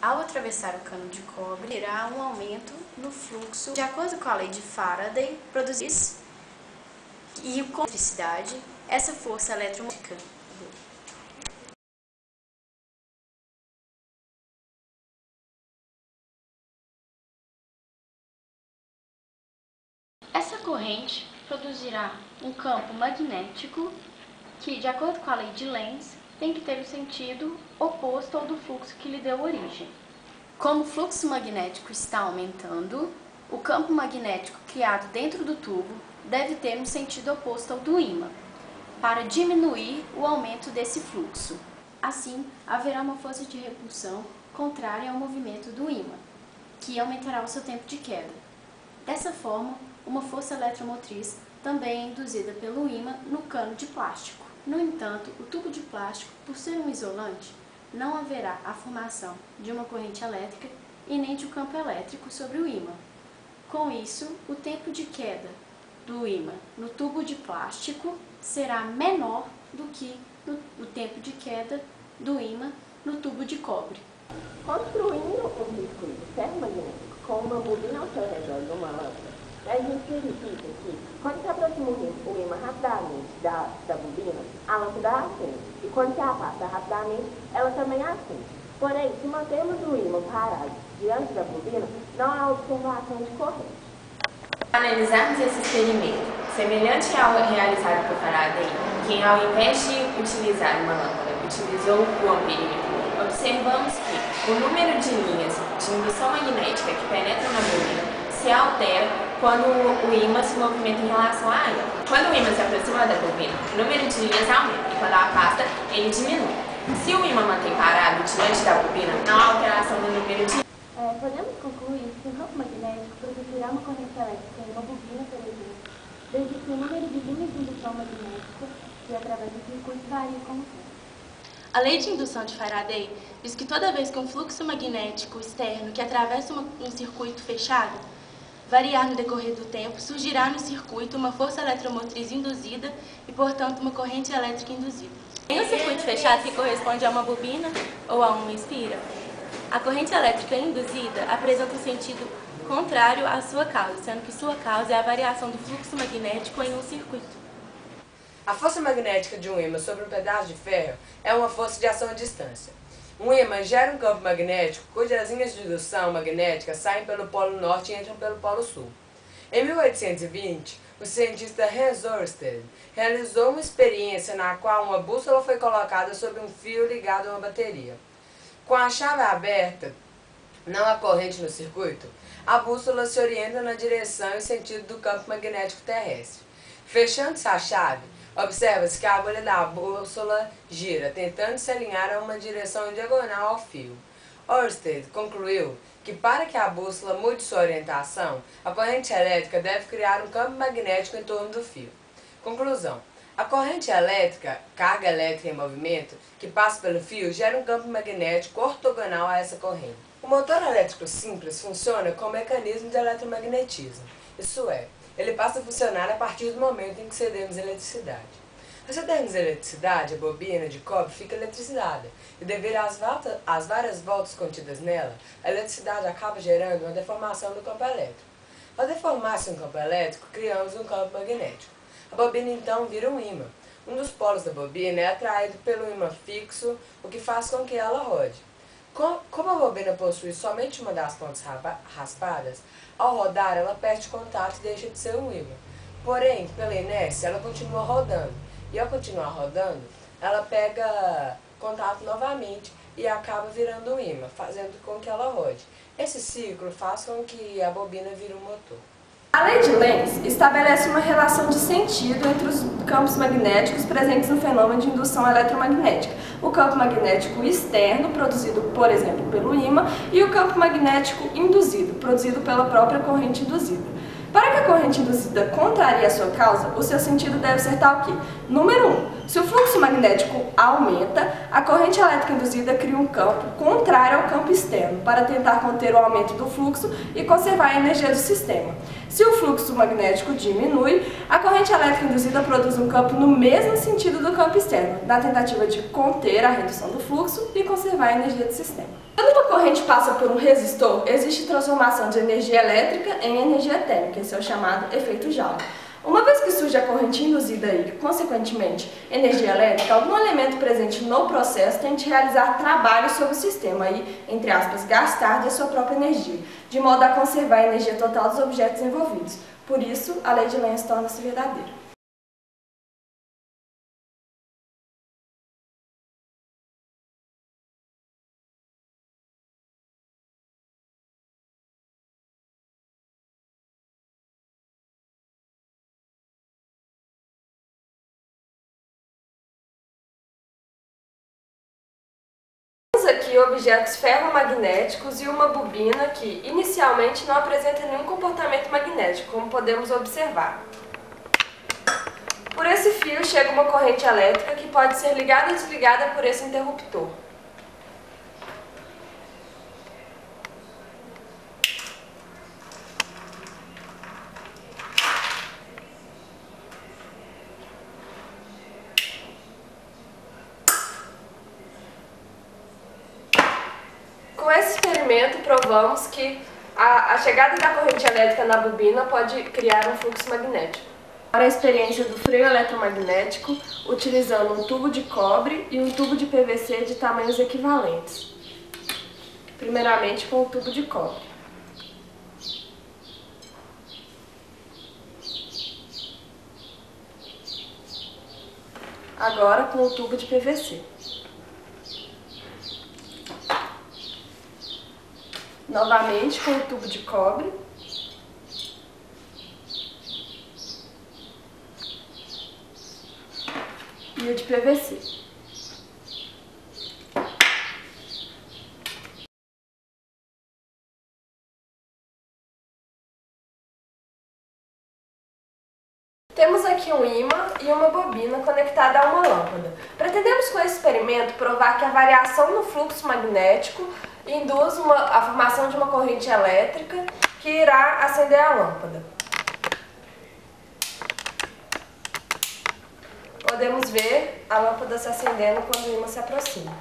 ao atravessar o cano de cobre, terá um aumento no fluxo, de acordo com a lei de Faraday, produzir e com eletricidade, essa força eletromagnética. Essa corrente produzirá um campo magnético que, de acordo com a lei de Lenz, tem que ter o sentido oposto ao do fluxo que lhe deu origem. Como o fluxo magnético está aumentando, o campo magnético criado dentro do tubo deve ter um sentido oposto ao do ímã, para diminuir o aumento desse fluxo. Assim, haverá uma força de repulsão contrária ao movimento do ímã, que aumentará o seu tempo de queda. Dessa forma, uma força eletromotriz também é induzida pelo ímã no cano de plástico. No entanto, o tubo de plástico, por ser um isolante, não haverá a formação de uma corrente elétrica e nem de um campo elétrico sobre o ímã. Com isso, o tempo de queda do ímã no tubo de plástico será menor do que o tempo de queda do ímã no tubo de cobre. Construindo um circuito ferromagnético com uma bobina ao seu redor de uma lâmpada, a gente verifica que, quando se aproxima o ímã rapidamente da bobina, a lâmpada acende, e quando se afasta rapidamente, ela também acende. Porém, se mantermos o ímã parado diante da bobina, não há observação de corrente. Analisarmos esse experimento, semelhante ao realizado por Faraday, quem ao invés de utilizar uma lâmpada, utilizou o amperímetro, observamos que o número de linhas de indução magnética que penetram na bobina se altera quando o ímã se movimenta em relação a ela. Quando o ímã se aproxima da bobina, o número de linhas aumenta e quando a afasta, ele diminui. Se o ímã mantém parado diante da bobina, não há alteração no número de linhas. Podemos concluir que um campo magnético produzirá uma corrente elétrica em uma bobina, por exemplo, desde que o número de linhas de indução magnética que através do circuito varia com o tempo. A lei de indução de Faraday diz que toda vez que um fluxo magnético externo que atravessa um circuito fechado variar no decorrer do tempo, surgirá no circuito uma força eletromotriz induzida e, portanto, uma corrente elétrica induzida. Em um circuito fechado que corresponde a uma bobina ou a um espira, a corrente elétrica induzida apresenta um sentido contrário à sua causa, sendo que sua causa é a variação do fluxo magnético em um circuito. A força magnética de um ímã sobre um pedaço de ferro é uma força de ação à distância. Um ímã gera um campo magnético cujas linhas de indução magnética saem pelo polo norte e entram pelo polo sul. Em 1820, o cientista Hans Ørsted realizou uma experiência na qual uma bússola foi colocada sobre um fio ligado a uma bateria. Com a chave aberta, não há corrente no circuito, a bússola se orienta na direção e sentido do campo magnético terrestre. Fechando-se a chave, observa-se que a agulha da bússola gira, tentando se alinhar a uma direção diagonal ao fio. Ørsted concluiu que para que a bússola mude sua orientação, a corrente elétrica deve criar um campo magnético em torno do fio. Conclusão: a corrente elétrica, carga elétrica em movimento, que passa pelo fio, gera um campo magnético ortogonal a essa corrente. O motor elétrico simples funciona com o mecanismo de eletromagnetismo, isso é, ele passa a funcionar a partir do momento em que cedemos eletricidade. Ao cedermos eletricidade, a bobina de cobre fica eletrizada, e devido às várias voltas contidas nela, a eletricidade acaba gerando uma deformação do campo elétrico. Ao deformar-se um campo elétrico, criamos um campo magnético. A bobina então vira um ímã. Um dos polos da bobina é atraído pelo ímã fixo, o que faz com que ela rode. Como a bobina possui somente uma das pontas raspadas, ao rodar ela perde contato e deixa de ser um ímã. Porém, pela inércia, ela continua rodando. E ao continuar rodando, ela pega contato novamente e acaba virando um ímã, fazendo com que ela rode. Esse ciclo faz com que a bobina vire um motor. A lei de Lenz estabelece uma relação de sentido entre os campos magnéticos presentes no fenômeno de indução eletromagnética. O campo magnético externo, produzido, por exemplo, pelo ímã, e o campo magnético induzido, produzido pela própria corrente induzida. Para que a corrente induzida contrarie a sua causa, o seu sentido deve ser tal que, número 1, se o fluxo magnético aumenta, a corrente elétrica induzida cria um campo contrário ao campo externo, para tentar conter o aumento do fluxo e conservar a energia do sistema. Se o fluxo magnético diminui, a corrente elétrica induzida produz um campo no mesmo sentido do campo externo, na tentativa de conter a redução do fluxo e conservar a energia do sistema. Quando uma corrente passa por um resistor, existe transformação de energia elétrica em energia térmica, esse é o chamado efeito Joule. Uma vez que surge a corrente induzida e, consequentemente, energia elétrica, algum elemento presente no processo tem de realizar trabalho sobre o sistema e, entre aspas, gastar da sua própria energia, de modo a conservar a energia total dos objetos envolvidos. Por isso, a lei de Lenz torna-se verdadeira. Aqui objetos ferromagnéticos e uma bobina que inicialmente não apresenta nenhum comportamento magnético, como podemos observar. Por esse fio chega uma corrente elétrica que pode ser ligada e desligada por esse interruptor. Com esse experimento, provamos que a chegada da corrente elétrica na bobina pode criar um fluxo magnético. Para a experiência do freio eletromagnético, utilizando um tubo de cobre e um tubo de PVC de tamanhos equivalentes. Primeiramente com o tubo de cobre. Agora com o tubo de PVC. Novamente com o tubo de cobre. E o de PVC. Temos aqui um ímã e uma bobina conectada a uma lâmpada. Pretendemos com esse experimento provar que a variação no fluxo magnético induz a formação de uma corrente elétrica que irá acender a lâmpada. Podemos ver a lâmpada se acendendo quando o ímã se aproxima.